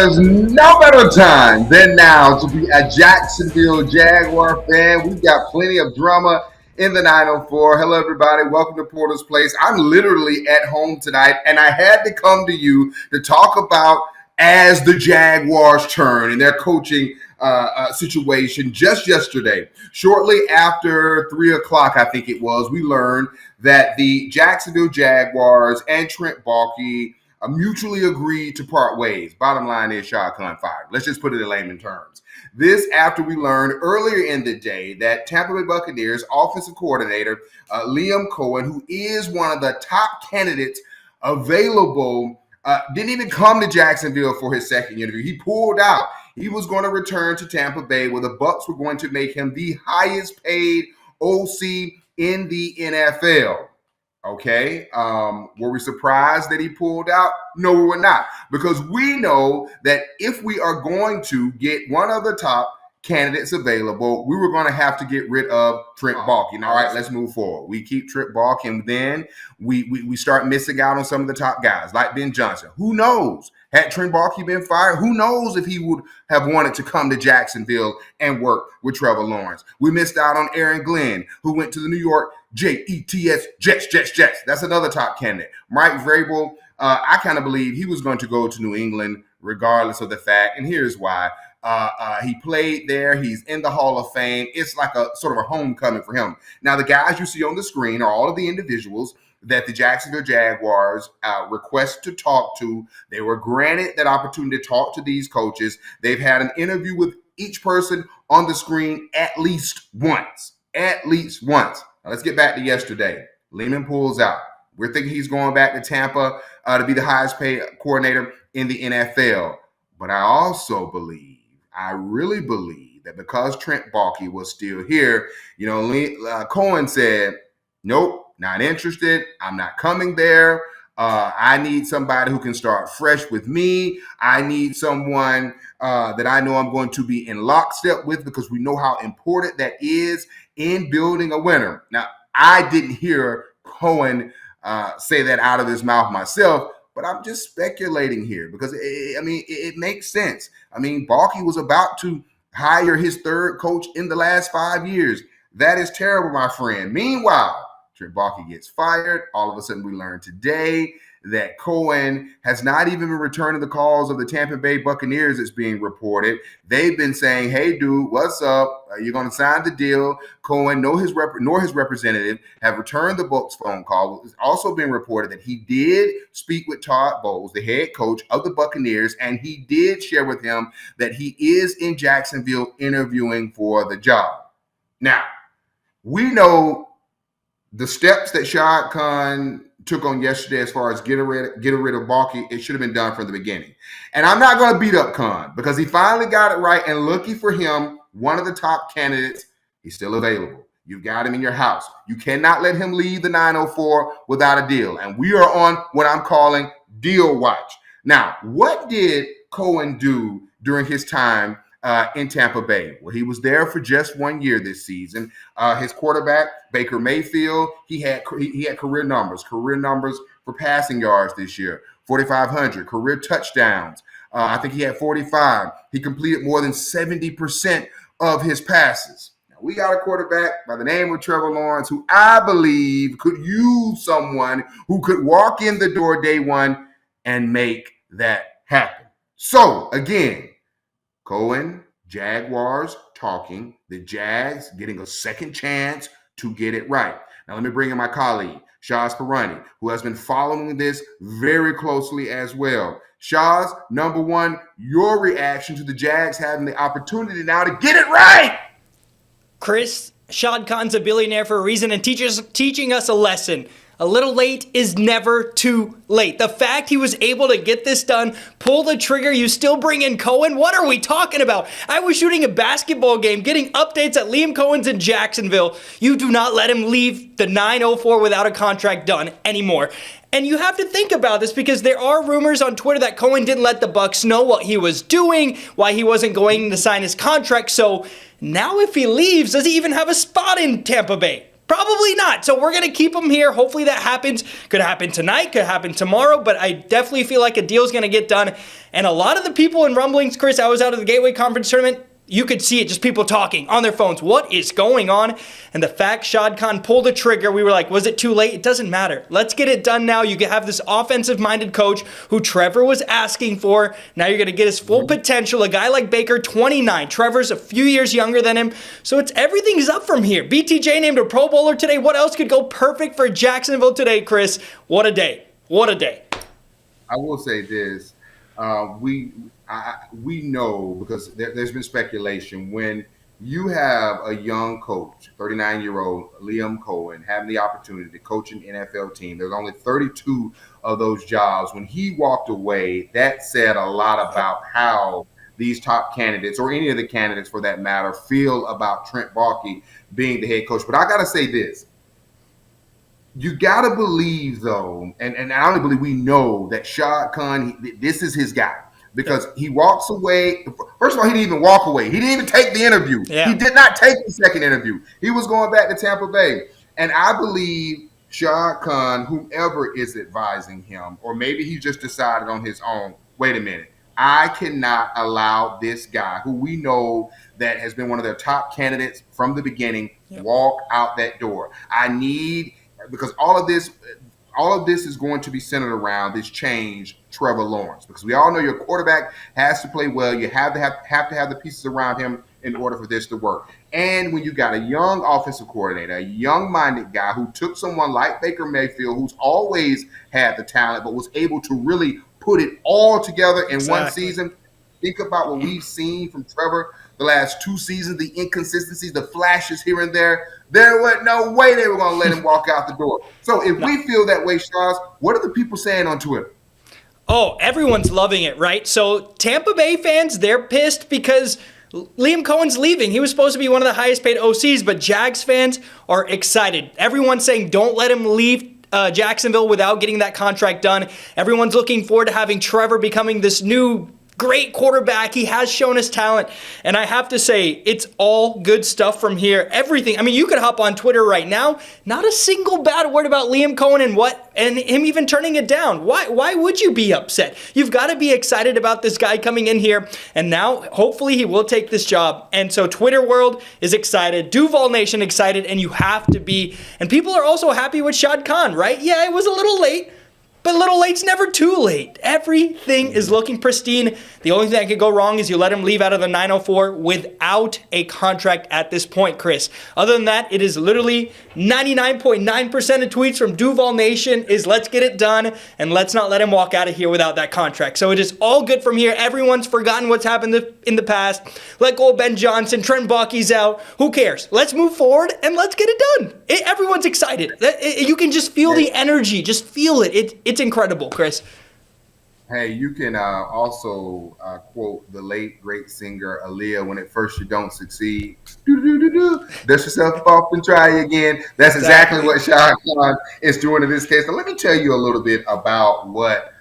There's no better time than now to be a Jacksonville Jaguar fan. We've got plenty of drama in the 904. Hello, everybody. Welcome to Porter's Place. I'm literally at home tonight, and I had to come to you to talk about as the Jaguars turn in their coaching situation just yesterday. Shortly after 3 o'clock, I think it was, we learned that the Jacksonville Jaguars and Trent Baalke mutually agreed to part ways. Bottom line is Shad Khan fired. Let's just put it in layman terms. This after we learned earlier in the day that Tampa Bay Buccaneers offensive coordinator Liam Coen, who is one of the top candidates available, didn't even come to Jacksonville for his second interview. He pulled out. He was going to return to Tampa Bay, where the Bucs were going to make him the highest paid OC in the NFL. Okay. Were we surprised that he pulled out? No, we were not. Because we know that if we are going to get one of the top candidates available, we were going to have to get rid of Trent Baalke. All right, let's move forward. We keep Trent Baalke, and then we start missing out on some of the top guys, like Ben Johnson. Who knows? Had Trent Baalke been fired, who knows if he would have wanted to come to Jacksonville and work with Trevor Lawrence. We missed out on Aaron Glenn, who went to the New York Jets. That's another top candidate. Mike Vrabel, I kind of believe he was going to go to New England regardless of the fact, and here's why. He played there. He's in the Hall of Fame. It's like a sort of a homecoming for him. Now, the guys you see on the screen are all of the individuals that the Jacksonville Jaguars request to talk to. They were granted that opportunity to talk to these coaches. They've had an interview with each person on the screen at least once. At least once. Now, let's get back to yesterday. Lehman pulls out. We're thinking he's going back to Tampa to be the highest paid coordinator in the NFL. But I really believe that because Trent Baalke was still here, Coen said, nope, not interested. I'm not coming there. I need somebody who can start fresh with me. I need someone that I know I'm going to be in lockstep with, because we know how important that is in building a winner. Now, I didn't hear Coen say that out of his mouth myself, but I'm just speculating here because, it makes sense. Baalke was about to hire his third coach in the last 5 years. That is terrible, my friend. Meanwhile, Trent Baalke gets fired. All of a sudden, we learn today that Coen has not even been returning the calls of the Tampa Bay Buccaneers. It's being reported. They've been saying, hey, dude, what's up? You're going to sign the deal. Coen, nor his representative have returned the Bucs phone call. It's also been reported that he did speak with Todd Bowles, the head coach of the Buccaneers, and he did share with him that he is in Jacksonville interviewing for the job. Now, we know the steps that Shad Khan took on yesterday as far as getting rid of Baalke, it should have been done from the beginning. And I'm not going to beat up Khan because he finally got it right. And lucky for him, one of the top candidates, he's still available. You've got him in your house. You cannot let him leave the 904 without a deal. And we are on what I'm calling deal watch. Now, what did Coen do during his time in Tampa Bay? Well, he was there for just 1 year this season. His quarterback, Baker Mayfield, he had career numbers for passing yards this year, 4,500, career touchdowns. I think he had 45. He completed more than 70% of his passes. Now, we got a quarterback by the name of Trevor Lawrence, who I believe could use someone who could walk in the door day one and make that happen. So, again, Coen, Jaguars talking, the Jags getting a second chance to get it right. Now, let me bring in my colleague, Shaz Perrani, who has been following this very closely as well. Shaz, number one, your reaction to the Jags having the opportunity now to get it right. Chris, Shad Khan's a billionaire for a reason and teaching us a lesson. A little late is never too late. The fact he was able to get this done, pull the trigger, you still bring in Coen? What are we talking about? I was shooting a basketball game, getting updates at Liam Coen's in Jacksonville. You do not let him leave the 904 without a contract done anymore. And you have to think about this because there are rumors on Twitter that Coen didn't let the Bucs know what he was doing, why he wasn't going to sign his contract. So now if he leaves, does he even have a spot in Tampa Bay? Probably not. So we're going to keep him here. Hopefully that happens. Could happen tonight, could happen tomorrow, but I definitely feel like a deal is going to get done. And a lot of the people in rumblings, Chris, I was out of the Gateway Conference Tournament. You could see it, just people talking on their phones. What is going on? And the fact Shad Khan pulled the trigger, we were like, was it too late? It doesn't matter. Let's get it done now. You can have this offensive-minded coach who Trevor was asking for. Now you're going to get his full potential. A guy like Baker, 29. Trevor's a few years younger than him. So everything's up from here. BTJ named a Pro Bowler today. What else could go perfect for Jacksonville today, Chris? What a day. What a day. I will say this. We know, because there's been speculation, when you have a young coach, 39-year-old Liam Coen, having the opportunity to coach an NFL team. There's only 32 of those jobs. When he walked away, that said a lot about how these top candidates, or any of the candidates for that matter, feel about Trent Baalke being the head coach. But I got to say this. You got to believe, though, and I only believe we know that Shad Khan, this is his guy. Because he walks away. First of all, he didn't even walk away. He didn't even take the interview. Yeah. He did not take the second interview. He was going back to Tampa Bay. And I believe Shad Khan, whoever is advising him, or maybe he just decided on his own, wait a minute, I cannot allow this guy, who we know that has been one of their top candidates from the beginning, walk out that door. Because all of this is going to be centered around this change, Trevor Lawrence, because we all know your quarterback has to play well. You have to have the pieces around him in order for this to work. And when you got a young offensive coordinator, a young-minded guy who took someone like Baker Mayfield, who's always had the talent, but was able to really put it all together in one season. Think about what we've seen from Trevor the last 2 seasons, the inconsistencies, the flashes here and there. There was no way they were going to let him walk out the door. So if we feel that way, Shaz, what are the people saying on Twitter? Oh, everyone's loving it, right? So Tampa Bay fans, they're pissed because Liam Coen's leaving. He was supposed to be one of the highest paid OCs, but Jags fans are excited. Everyone's saying don't let him leave Jacksonville without getting that contract done. Everyone's looking forward to having Trevor becoming this new great quarterback. He has shown his talent. And I have to say, it's all good stuff from here. Everything. I mean, you could hop on Twitter right now. Not a single bad word about Liam Coen and him even turning it down. Why would you be upset? You've got to be excited about this guy coming in here. And now, hopefully, he will take this job. And so Twitter world is excited. Duval Nation excited. And you have to be. And people are also happy with Shad Khan, right? Yeah, it was a little late. But a little late's never too late. Everything is looking pristine. The only thing that could go wrong is you let him leave out of the 904 without a contract at this point, Chris. Other than that, it is literally 99.9% of tweets from Duval Nation is let's get it done and let's not let him walk out of here without that contract. So it is all good from here. Everyone's forgotten what's happened in the past. Let go of Ben Johnson. Trent Baalke's out. Who cares? Let's move forward and let's get it done. Everyone's excited. You can just feel the energy. Just feel it. It's incredible, Chris. Hey, you can also quote the late, great singer Aaliyah, when at first you don't succeed, dust yourself off and try again. That's exactly what Shad Khan is doing in this case. Now, let me tell you a little bit about what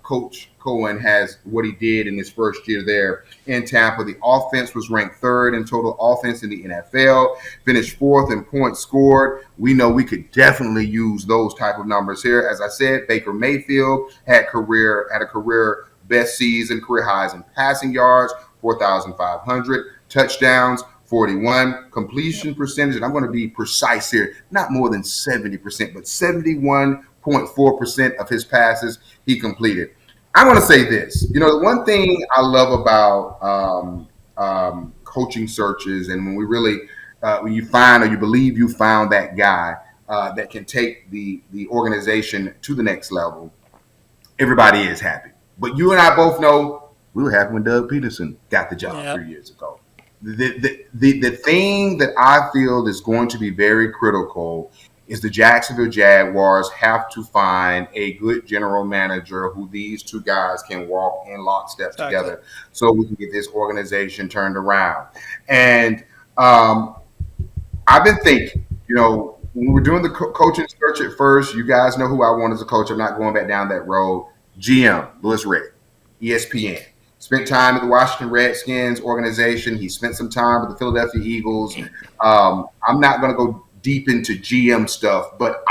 Coach Coen what he did in his first year there in Tampa. The offense was ranked 3rd in total offense in the NFL, finished 4th in points scored. We know we could definitely use those type of numbers here. As I said, Baker Mayfield had a career best season, career highs in passing yards, 4,500, touchdowns, 41, completion percentage, and I'm going to be precise here, not more than 70%, but 71.4% of his passes he completed. I want to say this. You know, the one thing I love about coaching searches, and when we really, when you find or you believe you found that guy that can take the organization to the next level, everybody is happy. But you and I both know we were happy when Doug Peterson got the job 3 years ago. The thing that I feel is going to be very critical is the Jacksonville Jaguars have to find a good general manager who these two guys can walk in lockstep together so we can get this organization turned around. And I've been thinking, you know, when we were doing the coaching search at first, you guys know who I want as a coach. I'm not going back down that road. GM, Louis Riddick, ESPN. Spent time at the Washington Redskins organization. He spent some time with the Philadelphia Eagles. I'm not going to go deep into GM stuff, but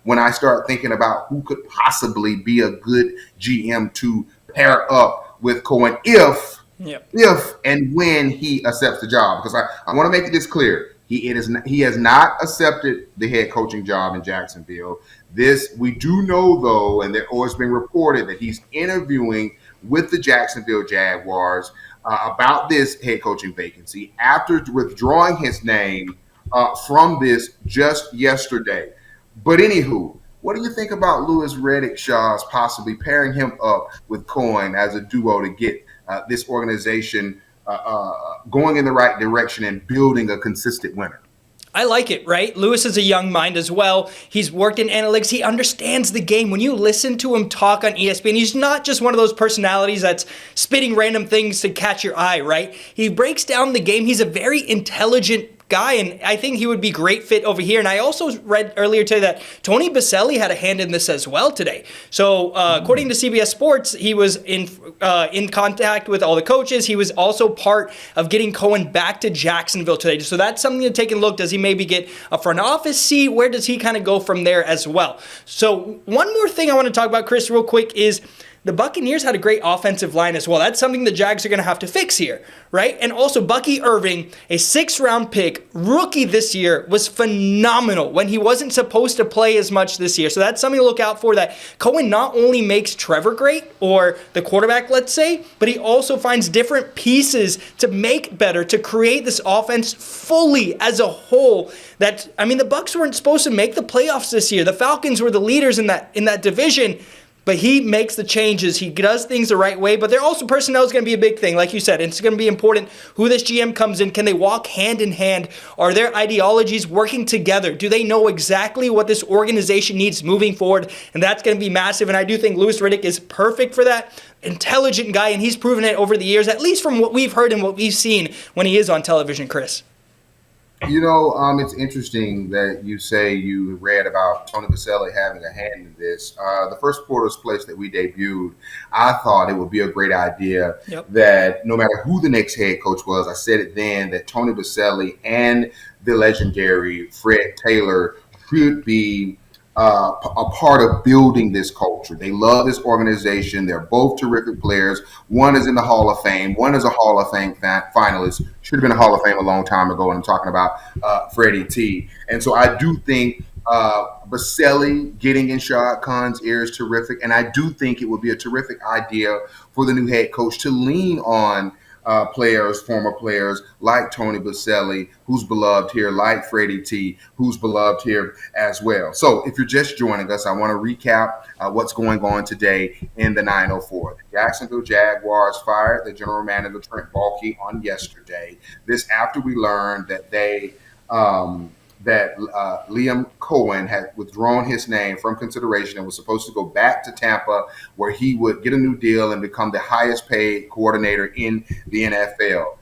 when I start thinking about who could possibly be a good GM to pair up with Coen Yep. if and when he accepts the job, because I want to make this clear. He has not accepted the head coaching job in Jacksonville. This we do know though, and there always been reported that he's interviewing with the Jacksonville Jaguars about this head coaching vacancy after withdrawing his name from this just yesterday. But anywho, what do you think about Louis Riddick Shaw's possibly pairing him up with Coen as a duo to get this organization going in the right direction and building a consistent winner? I like it, right? Lewis is a young mind as well. He's worked in analytics. He understands the game. When you listen to him talk on ESPN, he's not just one of those personalities that's spitting random things to catch your eye, right? He breaks down the game. He's a very intelligent guy, and I think he would be great fit over here. And I also read earlier today that Tony Baselli had a hand in this as well today. So according to CBS Sports, he was in contact with all the coaches. He was also part of getting Coen back to Jacksonville today. So that's something to take a look. Does he maybe get a front office seat? Where does he kind of go from there as well? So one more thing I want to talk about, Chris, real quick is the Buccaneers had a great offensive line as well. That's something the Jags are going to have to fix here, right? And also, Bucky Irving, a 6th-round pick, rookie this year, was phenomenal when he wasn't supposed to play as much this year. So that's something to look out for, that Coen not only makes Trevor great, or the quarterback, let's say, but he also finds different pieces to make better, to create this offense fully as a whole. The Bucs weren't supposed to make the playoffs this year. The Falcons were the leaders in that division. But he makes the changes. He does things the right way. But there also, personnel is going to be a big thing. Like you said, it's going to be important who this GM comes in. Can they walk hand in hand? Are their ideologies working together? Do they know exactly what this organization needs moving forward? And that's going to be massive. And I do think Louis Riddick is perfect for that. Intelligent guy, and he's proven it over the years, at least from what we've heard and what we've seen when he is on television, Chris. It's interesting that you say you read about Tony Baselli having a hand in this. The first Porter's Place that we debuted, I thought it would be a great idea that no matter who the next head coach was, I said it then, that Tony Baselli and the legendary Fred Taylor should be a part of building this culture. They love this organization. They're both terrific players. One is in the Hall of Fame. One is a Hall of Fame finalist. Should have been a Hall of Fame a long time ago. And I'm talking about Freddie T. And so I do think Baselli getting in Shad Khan's ear is terrific. And I do think it would be a terrific idea for the new head coach to lean on former players like Tony Baselli, who's beloved here, like Freddie T, who's beloved here as well. So if you're just joining us, I want to recap what's going on today in the 904. The Jacksonville Jaguars fired the general manager, Trent Baalke, on yesterday. This after we learned that Liam Coen had withdrawn his name from consideration and was supposed to go back to Tampa, where he would get a new deal and become the highest paid coordinator in the NFL.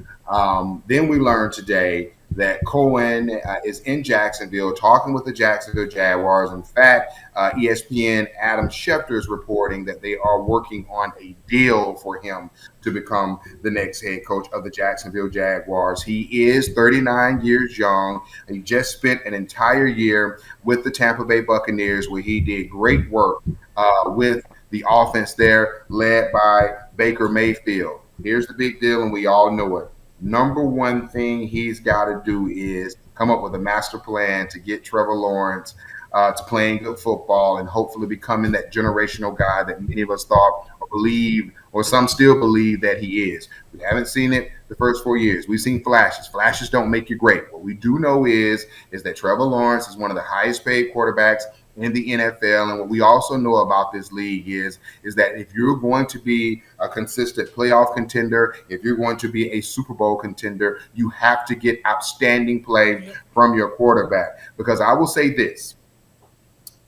Then we learned today that Coen is in Jacksonville talking with the Jacksonville Jaguars. In fact, ESPN Adam Schefter is reporting that they are working on a deal for him to become the next head coach of the Jacksonville Jaguars. He is 39 years young. He just spent an entire year with the Tampa Bay Buccaneers, where he did great work with the offense there, led by Baker Mayfield. Here's the big deal, and we all know it. Number one thing he's got to do is come up with a master plan to get Trevor Lawrence to playing good football and hopefully becoming that generational guy that many of us thought or believed, or some still believe that he is. We haven't seen it the first 4 years. We've seen flashes. Flashes don't make you great. What we do know is that Trevor Lawrence is one of the highest paid quarterbacks in the NFL. And what we also know about this league is that if you're going to be a consistent playoff contender, if you're going to be a Super Bowl contender, you have to get outstanding play from your quarterback. Because I will say this,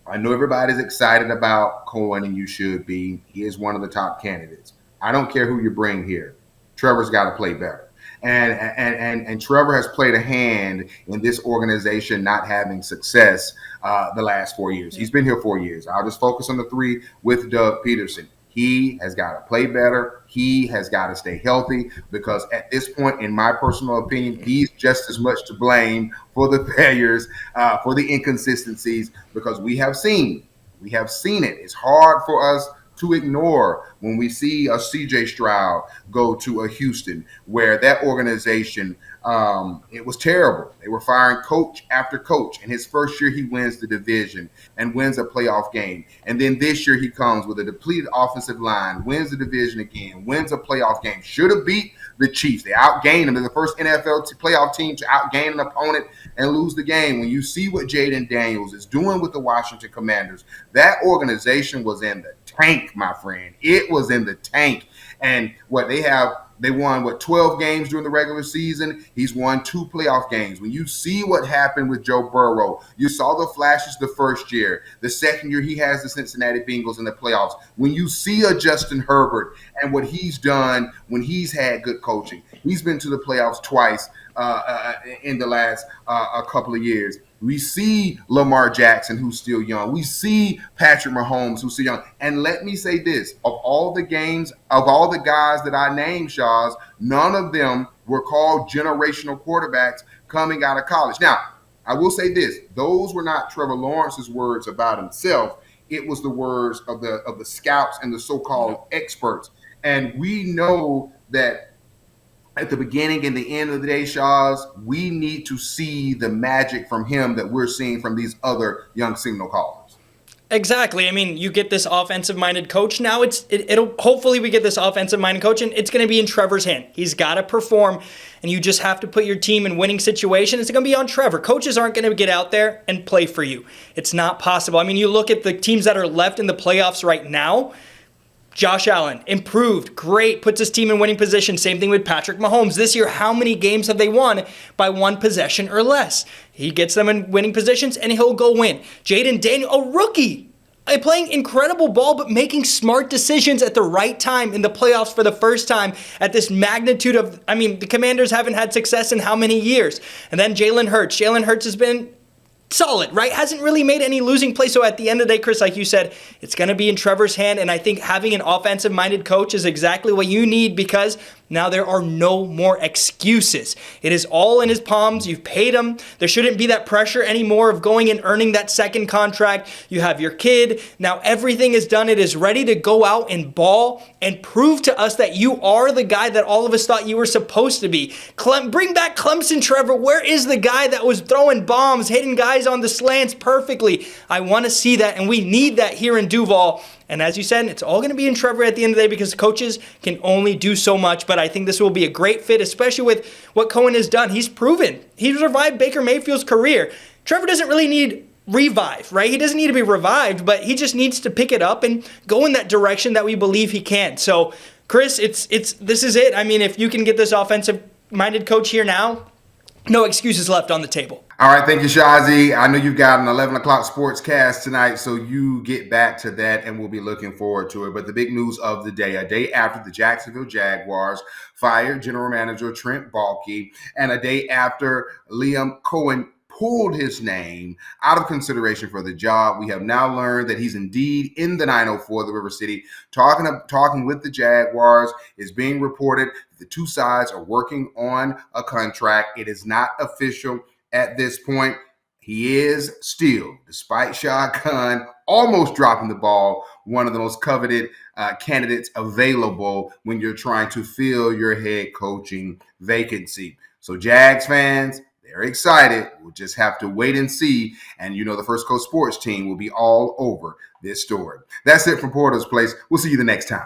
I know everybody's excited about Coen, and you should be. He is one of the top candidates. I don't care who you bring here. Trevor's got to play better. And Trevor has played a hand in this organization not having success the last 4 years. He's been here 4 years. I'll just focus on the 3 with Doug Peterson. He has got to play better. He has got to stay healthy because at this point, in my personal opinion, he's just as much to blame for the failures, for the inconsistencies, because we have seen it. It's hard for us to ignore when we see a CJ Stroud go to a Houston where that organization, it was terrible. They were firing coach after coach. In his first year, he wins the division and wins a playoff game. And then this year, he comes with a depleted offensive line, wins the division again, wins a playoff game. Should have beat the Chiefs. They outgained them. They're the first NFL playoff team to outgain an opponent and lose the game. When you see what Jaden Daniels is doing with the Washington Commanders, that organization was in the tank, my friend. It was in the tank. And they won 12 games during the regular season. He's won 2 playoff games. When you see what happened with Joe Burrow, you saw the flashes the first year. The second year, he has the Cincinnati Bengals in the playoffs. When you see a Justin Herbert and what he's done when he's had good coaching, he's been to the playoffs twice in the last a couple of years. We see Lamar Jackson, who's still young. We see Patrick Mahomes, who's still young. And let me say this, of all the guys that I named, Shaz, none of them were called generational quarterbacks coming out of college. Now, I will say this, those were not Trevor Lawrence's words about himself. It was the words of the scouts and the so-called experts. And we know that at the beginning and the end of the day, Shaz, we need to see the magic from him that we're seeing from these other young signal callers. Exactly. I mean, you get this offensive-minded coach. Now it'll hopefully we get this offensive-minded coach, and it's going to be in Trevor's hand. He's got to perform, and you just have to put your team in winning situations. It's going to be on Trevor. Coaches aren't going to get out there and play for you. It's not possible. I mean, you look at the teams that are left in the playoffs right now. Josh Allen, improved, great, puts his team in winning position. Same thing with Patrick Mahomes. This year, how many games have they won by 1 possession or less? He gets them in winning positions, and he'll go win. Jaden Daniel, a rookie, playing incredible ball, but making smart decisions at the right time in the playoffs for the first time at this magnitude of, the Commanders haven't had success in how many years? And then Jalen Hurts. Jalen Hurts has been solid, right? Hasn't really made any losing plays. So at the end of the day, Chris, like you said, it's going to be in Trevor's hand. And I think having an offensive-minded coach is exactly what you need because now there are no more excuses. It is all in his palms. You've paid him. There shouldn't be that pressure anymore of going and earning that second contract. You have your kid. Now everything is done. It is ready to go out and ball and prove to us that you are the guy that all of us thought you were supposed to be. Bring back Clemson, Trevor. Where is the guy that was throwing bombs, hitting guys on the slants perfectly? I want to see that, and we need that here in Duval. And as you said, it's all going to be in Trevor at the end of the day because coaches can only do so much. But I think this will be a great fit, especially with what Coen has done. He's proven. He's revived Baker Mayfield's career. Trevor doesn't really need revive, right? He doesn't need to be revived, but he just needs to pick it up and go in that direction that we believe he can. So, Chris, this is it. I mean, if you can get this offensive-minded coach here now, no excuses left on the table. All right, thank you, Shazi. I know you've got an 11 o'clock sports cast tonight, so you get back to that, and we'll be looking forward to it. But the big news of the day, a day after the Jacksonville Jaguars fired General Manager Trent Baalke, and a day after Liam Coen pulled his name out of consideration for the job, we have now learned that he's indeed in the 904, the River City, talking with the Jaguars. It's being reported that the two sides are working on a contract. It is not official at this point. He is still, despite Shad Khan almost dropping the ball, one of the most coveted candidates available when you're trying to fill your head coaching vacancy. So Jags fans, they're excited. We'll just have to wait and see. And the First Coast Sports team will be all over this story. That's it from Porter's Place. We'll see you the next time.